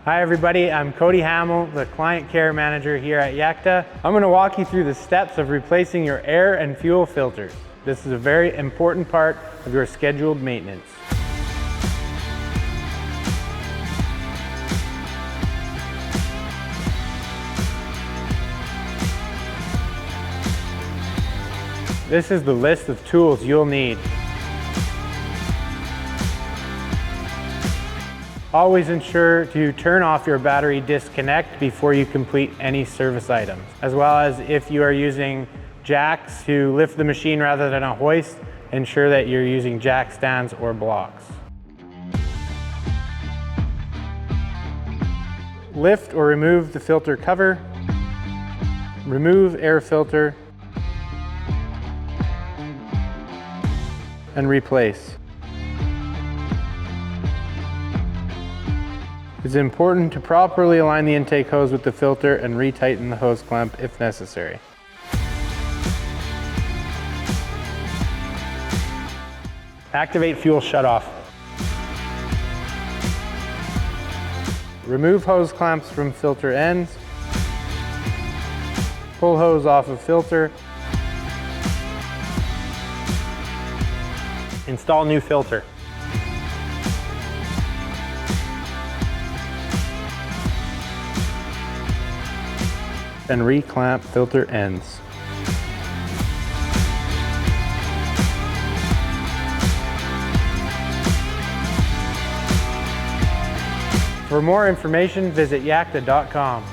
Hi everybody, I'm Cody Hamill, the Client Care Manager here at Yakta. I'm going to walk you through the steps of replacing your air and fuel filters. This is a very important part of your scheduled maintenance. This is the list of tools you'll need. Always ensure to turn off your battery disconnect before you complete any service items, as well as if you are using jacks to lift the machine rather than a hoist, ensure that you're using jack stands or blocks. Lift or remove the filter cover, remove air filter, and replace. It's important to properly align the intake hose with the filter and retighten the hose clamp if necessary. Activate fuel shutoff. Remove hose clamps from filter ends. Pull hose off of filter. Install new filter. And re-clamp filter ends. For more information, visit yakta.com.